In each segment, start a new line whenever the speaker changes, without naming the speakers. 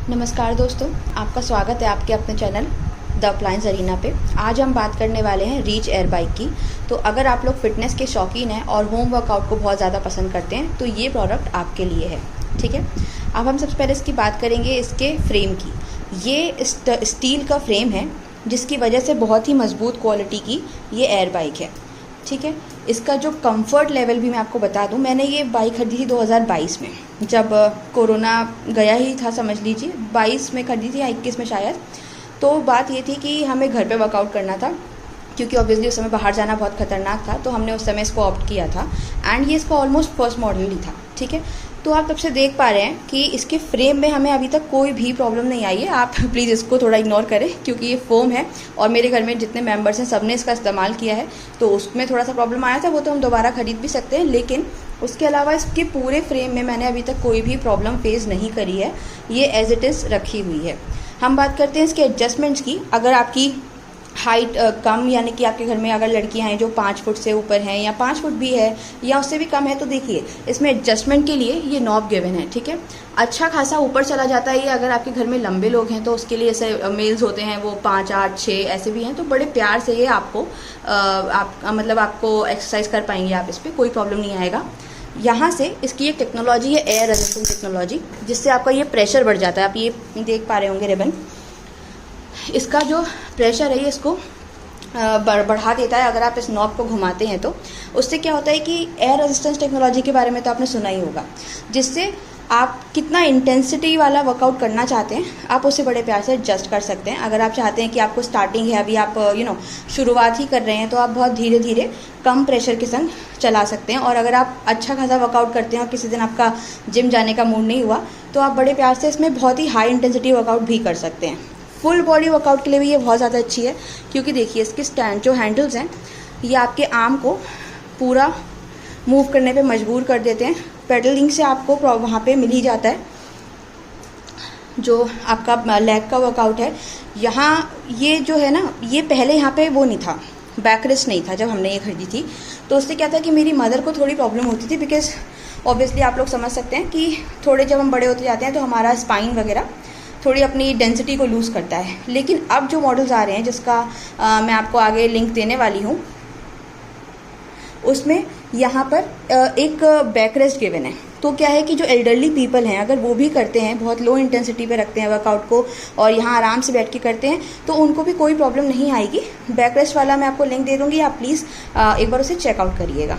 नमस्कार दोस्तों, आपका स्वागत है आपके अपने चैनल द अप्लायंस अरीना पे। आज हम बात करने वाले हैं रीच एयर बाइक की। तो अगर आप लोग फिटनेस के शौकीन हैं और होम वर्कआउट को बहुत ज़्यादा पसंद करते हैं तो ये प्रोडक्ट आपके लिए है। ठीक है, अब हम सबसे पहले इसकी बात करेंगे इसके फ्रेम की। ये स्टील का फ्रेम है जिसकी वजह से बहुत ही मज़बूत क्वालिटी की ये एयर बाइक है। ठीक है, इसका जो कंफर्ट लेवल भी मैं आपको बता दूं, मैंने ये बाइक खरीदी थी 2022 में, जब कोरोना गया ही था समझ लीजिए। 22 में खरीदी थी या 21 में शायद। तो बात ये थी कि हमें घर पे वर्कआउट करना था क्योंकि ऑब्वियसली उस समय बाहर जाना बहुत ख़तरनाक था, तो हमने उस समय इसको ऑप्ट किया था। एंड ये इसका ऑलमोस्ट फर्स्ट मॉडल ही था। ठीक है, तो आप तब से देख पा रहे हैं कि इसके फ्रेम में हमें अभी तक कोई भी प्रॉब्लम नहीं आई है। आप प्लीज़ इसको थोड़ा इग्नोर करें क्योंकि ये फोम है और मेरे घर में जितने मेंबर्स हैं सबने इसका इस्तेमाल किया है, तो उसमें थोड़ा सा प्रॉब्लम आया था। वो तो हम दोबारा ख़रीद भी सकते हैं, लेकिन उसके अलावा इसके पूरे फ्रेम में मैंने अभी तक कोई भी प्रॉब्लम फेस नहीं करी है। ये एज इट इज़ रखी हुई है। हम बात करते हैं इसके एडजस्टमेंट्स की। अगर आपकी हाइट कम, यानी कि आपके घर में अगर लड़कियां हैं जो 5 फुट से ऊपर हैं या 5 फुट भी है या उससे भी कम है, तो देखिए इसमें एडजस्टमेंट के लिए ये नॉब गिवन है। ठीक है, अच्छा खासा ऊपर चला जाता है ये। अगर आपके घर में लंबे लोग हैं तो उसके लिए ऐसे मेल्स होते हैं वो 5, 8, 6 ऐसे भी हैं, तो बड़े प्यार से ये आपको आपको एक्सरसाइज कर पाएंगे आप। इस पर कोई प्रॉब्लम नहीं आएगा। यहाँ से इसकी एक टेक्नोलॉजी है, एयर रेजिस्टेंस टेक्नोलॉजी, जिससे आपका ये प्रेशर बढ़ जाता है। आप ये देख पा रहे होंगे रिबन, इसका जो प्रेशर है ये इसको बढ़ा देता है अगर आप इस नॉब को घुमाते हैं। तो उससे क्या होता है कि एयर रेजिस्टेंस टेक्नोलॉजी के बारे में तो आपने सुना ही होगा, जिससे आप कितना इंटेंसिटी वाला वर्कआउट करना चाहते हैं आप उसे बड़े प्यार से एडजस्ट कर सकते हैं। अगर आप चाहते हैं कि आपको स्टार्टिंग है, अभी आप शुरुआत ही कर रहे हैं, तो आप बहुत धीरे धीरे कम प्रेशर के संग चला सकते हैं। और अगर आप अच्छा खासा वर्कआउट करते हैं और किसी दिन आपका जिम जाने का मूड नहीं हुआ, तो आप बड़े प्यार से इसमें बहुत ही हाई इंटेंसिटी वर्कआउट भी कर सकते हैं। फुल बॉडी वर्कआउट के लिए भी ये बहुत ज़्यादा अच्छी है, क्योंकि देखिए इसके स्टैंड जो हैंडल्स हैं ये आपके आर्म को पूरा मूव करने पे मजबूर कर देते हैं। पेडलिंग से आपको वहाँ पे मिल ही जाता है जो आपका लेग का वर्कआउट है। यहाँ ये जो है ना, ये पहले यहाँ पे वो नहीं था, बैक रेस्ट नहीं था जब हमने ये खरीदी थी। तो उससे क्या था कि मेरी मदर को थोड़ी प्रॉब्लम होती थी, बिकॉज ऑब्वियसली आप लोग समझ सकते हैं कि थोड़े जब हम बड़े होते जाते हैं तो हमारा स्पाइन वगैरह थोड़ी अपनी डेंसिटी को लूज़ करता है। लेकिन अब जो मॉडल्स आ रहे हैं, जिसका मैं आपको आगे लिंक देने वाली हूँ, उसमें यहाँ पर एक बैक रेस्ट गिवन है। तो क्या है कि जो एल्डरली पीपल हैं, अगर वो भी करते हैं, बहुत लो इंटेंसिटी पे रखते हैं वर्कआउट को और यहाँ आराम से बैठ के करते हैं, तो उनको भी कोई प्रॉब्लम नहीं आएगी। बैक रेस्ट वाला मैं आपको लिंक दे दूँगी, आप प्लीज़ एक बार उसे चेकआउट करिएगा।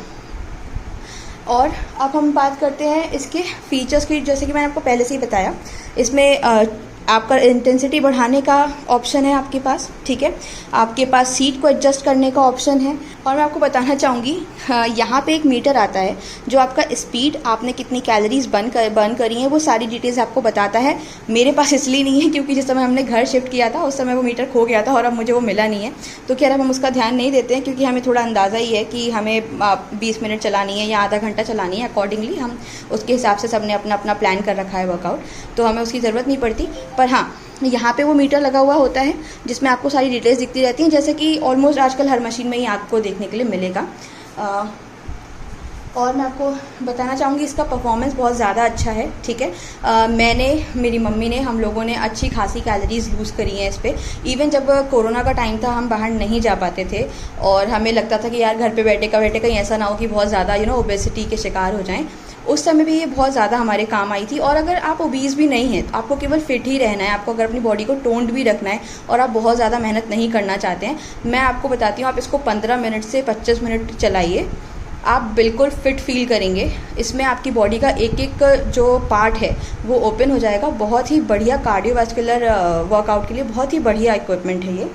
और अब हम बात करते हैं इसके फीचर्स की। जैसे कि मैंने आपको पहले से ही बताया, इसमें आपका इंटेंसिटी बढ़ाने का ऑप्शन है आपके पास। ठीक है, आपके पास सीट को एडजस्ट करने का ऑप्शन है। और मैं आपको बताना चाहूँगी, यहाँ पे एक मीटर आता है जो आपका स्पीड, आपने कितनी कैलोरीज बर्न करी हैं, वो सारी डिटेल्स आपको बताता है। मेरे पास इसलिए नहीं है क्योंकि जिस समय हमने घर शिफ्ट किया था उस समय वो मीटर खो गया था और अब मुझे वो मिला नहीं है। तो खैर अब हम उसका ध्यान नहीं देते हैं, क्योंकि हमें थोड़ा अंदाज़ा ही है कि हमें 20 मिनट चलानी है या आधा घंटा चलानी है। अकॉर्डिंगली हम उसके हिसाब से सबने अपना अपना प्लान कर रखा है वर्कआउट, तो हमें उसकी ज़रूरत नहीं पड़ती। पर हाँ, यहाँ पे वो मीटर लगा हुआ होता है जिसमें आपको सारी डिटेल्स दिखती रहती हैं, जैसे कि ऑलमोस्ट आजकल हर मशीन में ही आपको देखने के लिए मिलेगा। और मैं आपको बताना चाहूँगी इसका परफॉर्मेंस बहुत ज़्यादा अच्छा है। ठीक है, मैंने, मेरी मम्मी ने, हम लोगों ने अच्छी खासी कैलोरीज लूज़ करी हैं इस पर। इवन जब कोरोना का टाइम था, हम बाहर नहीं जा पाते थे और हमें लगता था कि यार घर पे बैठे का बैठे कहीं ऐसा ना हो कि बहुत ज़्यादा ओबेसिटी के शिकार हो जाएं। उस समय भी ये बहुत ज़्यादा हमारे काम आई थी। और अगर आप ओबीज भी नहीं हैं, आपको केवल फिट ही रहना है, आपको अगर अपनी बॉडी को टोन्ड भी रखना है और आप बहुत ज़्यादा मेहनत नहीं करना चाहते हैं, मैं आपको बताती हूँ, आप इसको 15 मिनट से 25 मिनट चलाइए, आप बिल्कुल फिट फील करेंगे। इसमें आपकी बॉडी का एक एक जो पार्ट है वो ओपन हो जाएगा। बहुत ही बढ़िया कार्डियोवास्कुलर वर्कआउट के लिए बहुत ही बढ़िया इक्विपमेंट है ये।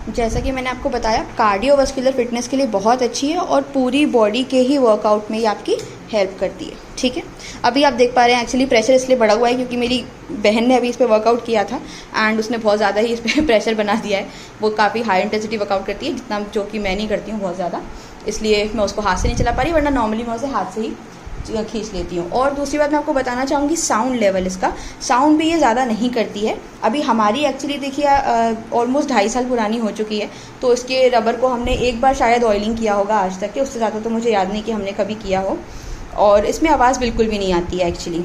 जैसा कि मैंने आपको बताया, कार्डियोवास्कुलर फिटनेस के लिए बहुत अच्छी है और पूरी बॉडी के ही वर्कआउट में ये आपकी हेल्प करती है। ठीक है, अभी आप देख पा रहे हैं, एक्चुअली प्रेशर इसलिए बढ़ा हुआ है क्योंकि मेरी बहन ने अभी इस पर वर्कआउट किया था एंड उसने बहुत ज़्यादा ही इस पर प्रेशर बना दिया है। वो काफ़ी हाई इंटेंसिटी वर्कआउट करती है, जितना जो कि मैं नहीं करती हूँ बहुत ज़्यादा, इसलिए मैं उसको हाथ से नहीं चला पा रही, वरना नॉर्मली मैं उसे हाथ से ही खींच लेती हूँ। और दूसरी बात मैं आपको बताना चाहूँगी, साउंड लेवल, इसका साउंड भी ये ज़्यादा नहीं करती है। अभी हमारी एक्चुअली देखिए ऑलमोस्ट 2.5 साल पुरानी हो चुकी है, तो इसके रबर को हमने एक बार शायद ऑयलिंग किया होगा आज तक के, उससे ज़्यादा तो मुझे याद नहीं कि हमने कभी किया हो। और इसमें आवाज़ बिल्कुल भी नहीं आती है एक्चुअली।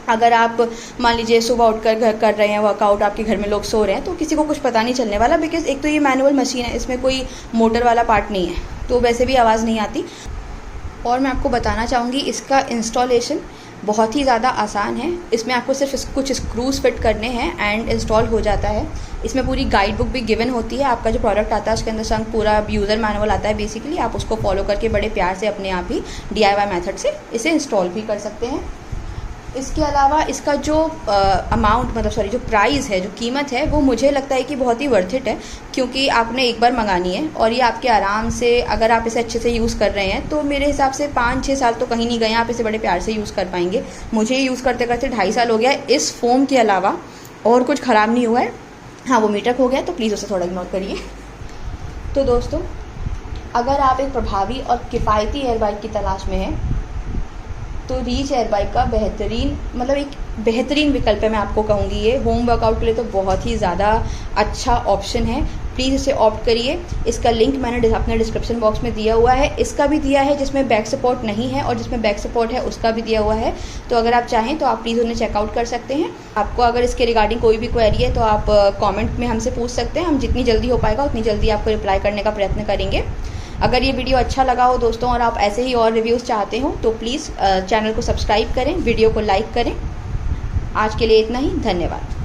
अगर आप मान लीजिए सुबह उठकर घर कर रहे हैं वर्कआउट, आपके घर में लोग सो रहे हैं, तो किसी को कुछ पता नहीं चलने वाला, बिकॉज़ एक तो ये मैनुअल मशीन है, इसमें कोई मोटर वाला पार्ट नहीं है, तो वैसे भी आवाज़ नहीं आती। और मैं आपको बताना चाहूँगी इसका इंस्टॉलेशन बहुत ही ज़्यादा आसान है। इसमें आपको सिर्फ कुछ स्क्रूज़ फिट करने हैं एंड इंस्टॉल हो जाता है। इसमें पूरी गाइड बुक भी गिवन होती है। आपका जो प्रोडक्ट आता है उसके अंदर संग पूरा यूज़र मैनुअल आता है। बेसिकली आप उसको फॉलो करके बड़े प्यार से अपने आप ही DIY मेथड से इसे इंस्टॉल भी कर सकते हैं। इसके अलावा इसका जो जो प्राइस है, जो कीमत है, वो मुझे लगता है कि बहुत ही वर्थ इट है, क्योंकि आपने एक बार मंगानी है और ये आपके आराम से, अगर आप इसे अच्छे से यूज़ कर रहे हैं तो मेरे हिसाब से 5-6 साल तो कहीं नहीं गए, आप इसे बड़े प्यार से यूज़ कर पाएंगे। मुझे यूज़ करते करते 2.5 साल हो गया है। इस फ़ोम के अलावा और कुछ ख़राब नहीं हुआ है। हाँ, वो मीटर हो गया तो प्लीज़ उसे थोड़ा इग्नोर करिए। तो दोस्तों, अगर आप एक प्रभावी और किफ़ायती एयर बाइक की तलाश में हैं तो रीच एयर बाइक का एक बेहतरीन विकल्प है। मैं आपको कहूँगी ये होम वर्कआउट के लिए तो बहुत ही ज़्यादा अच्छा ऑप्शन है। प्लीज़ इसे ऑप्ट करिए। इसका लिंक मैंने अपने डिस्क्रिप्शन बॉक्स में दिया हुआ है। इसका भी दिया है जिसमें बैक सपोर्ट नहीं है, और जिसमें बैक सपोर्ट है उसका भी दिया हुआ है। तो अगर आप चाहें तो आप प्लीज़ उन्हें चेकआउट कर सकते हैं। आपको अगर इसके रिगार्डिंग कोई भी क्वेरी है तो आप कॉमेंट में हमसे पूछ सकते हैं। हम जितनी जल्दी हो पाएगा उतनी जल्दी आपको रिप्लाई करने का प्रयत्न करेंगे। अगर ये वीडियो अच्छा लगा हो दोस्तों, और आप ऐसे ही और रिव्यूज़ चाहते हो, तो प्लीज़ चैनल को सब्सक्राइब करें, वीडियो को लाइक करें। आज के लिए इतना ही, धन्यवाद।